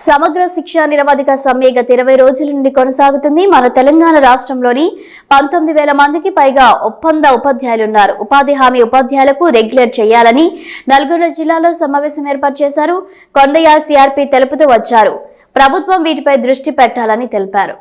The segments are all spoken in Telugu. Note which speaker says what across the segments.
Speaker 1: సమగ్ర శిక్ష నిరవధిక సమ్మె గత 20 రోజుల నుండి కొనసాగుతుంది. మన తెలంగాణ రాష్ట్రంలోని 19,000 మందికి పైగా ఒప్పంద ఉపాధ్యాయులున్నారు. ఉపాధి హామీ ఉపాధ్యాయులకు రెగ్యులర్ చేయాలని నల్గొండ జిల్లాలో సమావేశం ఏర్పాటు చేశారు. కొండయ్య సిఆర్పి తెలుపుతూ వచ్చారు. ప్రభుత్వం వీటిపై దృష్టి పెట్టాలని తెలిపారు.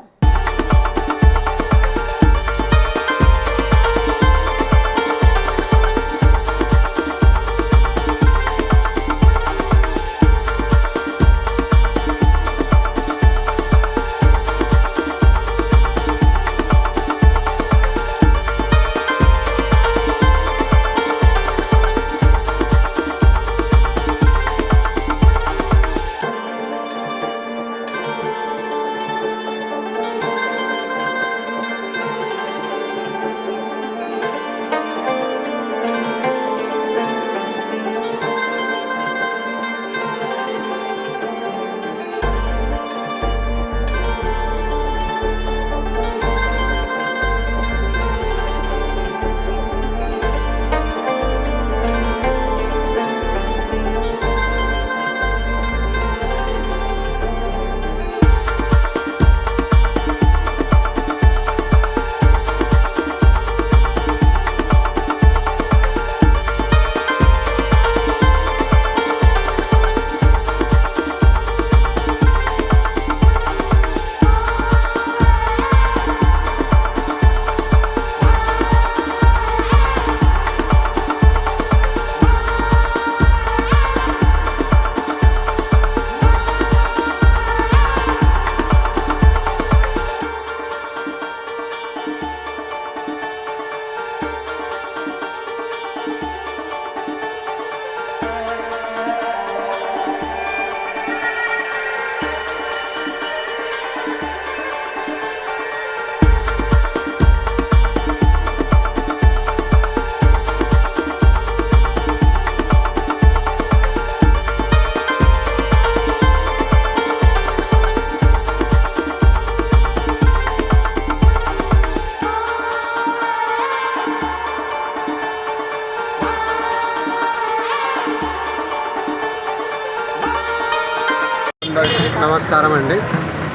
Speaker 2: నమస్కారం అండి.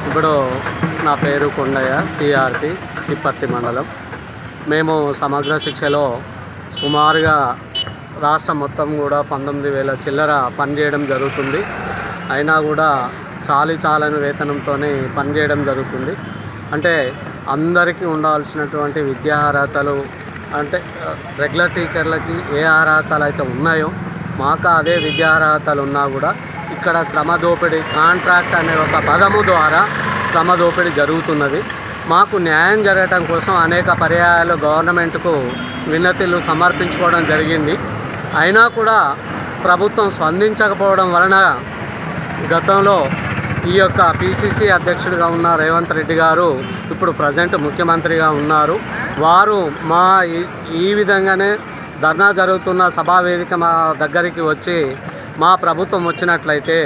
Speaker 2: ఇప్పుడు నా పేరు కొండయ్య, సిఆర్పి తిప్పర్తి మండలం. మేము సమగ్ర శిక్షలో సుమారుగా రాష్ట్రం మొత్తం కూడా 19,000 చిల్లర పనిచేయడం జరుగుతుంది. అయినా కూడా చాలని వేతనంతో పనిచేయడం జరుగుతుంది. అంటే అందరికీ ఉండాల్సినటువంటి విద్యా అర్హతలు, అంటే రెగ్యులర్ టీచర్లకి ఏ అర్హతలు అయితే ఉన్నాయో మాకు అదే విద్యా అర్హతలు ఉన్నా కూడా ఇక్కడ శ్రమ దోపిడీ, కాంట్రాక్ట్ అనే ఒక పదము ద్వారా శ్రమ దోపిడీ జరుగుతున్నది. మాకు న్యాయం జరగటం కోసం అనేక పర్యాయాలు గవర్నమెంట్కు వినతులు సమర్పించుకోవడం జరిగింది. అయినా కూడా ప్రభుత్వం స్పందించకపోవడం వలన గతంలో ఈ యొక్క పిసిసి అధ్యక్షుడిగా ఉన్న రేవంత్ రెడ్డి గారు ఇప్పుడు ప్రజెంట్ ముఖ్యమంత్రిగా ఉన్నారు. వారు మా ఈ విధంగానే ధర్నా జరుగుతున్న సభావేదిక మా దగ్గరికి వచ్చి మా ప్రభుత్వం వచ్చినట్లయితే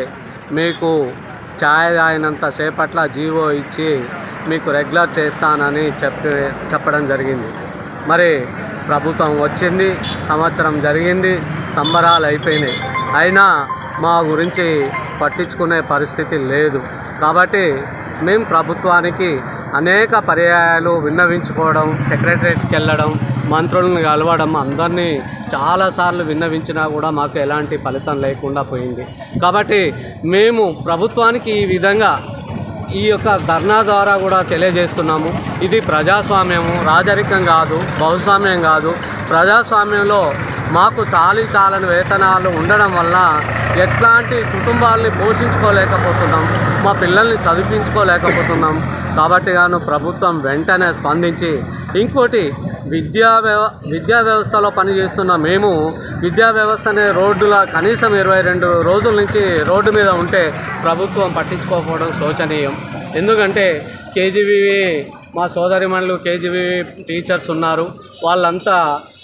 Speaker 2: మీకు ఛాయ్ అయినంత సేపట్ల జీవో ఇచ్చి మీకు రెగ్యులర్ చేస్తానని చెప్పడం జరిగింది. మరి ప్రభుత్వం వచ్చింది, సంవత్సరం జరిగింది, సంబరాలు అయిపోయినాయి. అయినా మా గురించి పట్టించుకునే పరిస్థితి లేదు. కాబట్టి మేము ప్రభుత్వానికి అనేక పర్యాయాలు విన్నవించుకోవడం, సెక్రటరేట్కి వెళ్ళడం, మంత్రులను కలవడం, అందరినీ చాలాసార్లు విన్నవించినా కూడా మాకు ఎలాంటి ఫలితం లేకుండా పోయింది. కాబట్టి మేము ప్రభుత్వానికి ఈ విధంగా ఈ యొక్క ధర్నా ద్వారా కూడా తెలియజేస్తున్నాము. ఇది ప్రజాస్వామ్యము, రాజరికం కాదు, భౌస్వామ్యం కాదు. ప్రజాస్వామ్యంలో మాకు చాలని వేతనాలు ఉండడం వల్ల ఎట్లాంటి కుటుంబాలని పోషించుకోలేకపోతున్నాం, మా పిల్లల్ని చదివించుకోలేకపోతున్నాం. కాబట్టి గాను ప్రభుత్వం వెంటనే స్పందించి, ఇంకోటి విద్యా వ్యవస్థలో పనిచేస్తున్న మేము విద్యా వ్యవస్థనే రోడ్డుల కనీసం 22 రోజుల నుంచి రోడ్డు మీద ఉంటే ప్రభుత్వం పట్టించుకోకపోవడం శోచనీయం. ఎందుకంటే కేజీబీవీ మా సోదరిమణులు కేజీబీవీ టీచర్స్ ఉన్నారు. వాళ్ళంతా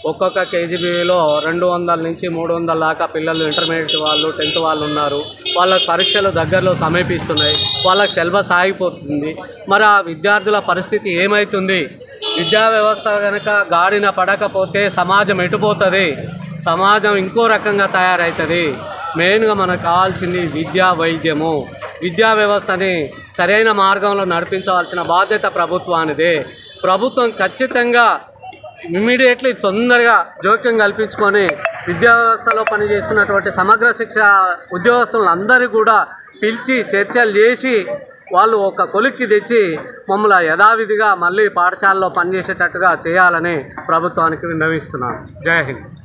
Speaker 2: ఒక్కొక్క కేజీబీవీలో 200 నుంచి 300 దాకా పిల్లలు, ఇంటర్మీడియట్ వాళ్ళు, 10th వాళ్ళు ఉన్నారు. వాళ్ళ పరీక్షలు దగ్గరలో సమీపిస్తున్నాయి. వాళ్ళకి సిలబస్ ఆగిపోతుంది. మరి ఆ విద్యార్థుల పరిస్థితి ఏమవుతుంది? విద్యా వ్యవస్థ కనుక గాడిన పడకపోతే సమాజం ఎటుపోతుంది? సమాజం ఇంకో రకంగా తయారవుతుంది. మెయిన్గా మనకు కావాల్సింది విద్యా వైద్యము. విద్యా వ్యవస్థని సరైన మార్గంలో నడిపించవలసిన బాధ్యత ప్రభుత్వానిదే. ప్రభుత్వం ఖచ్చితంగా ఇమ్మీడియట్లీ తొందరగా జోక్యం కల్పించుకొని విద్యా వ్యవస్థలో పనిచేస్తున్నటువంటి సమగ్ర శిక్ష ఉద్యోగస్తులందరూ కూడా పిలిచి చర్చలు చేసి వాళ్ళు ఒక కొలిక్కి తెచ్చి మమ్మల్ని యథావిధిగా మళ్ళీ పాఠశాలలో పనిచేసేటట్టుగా చేయాలని ప్రభుత్వానికి విన్నవిస్తున్నాను. జై హింద్.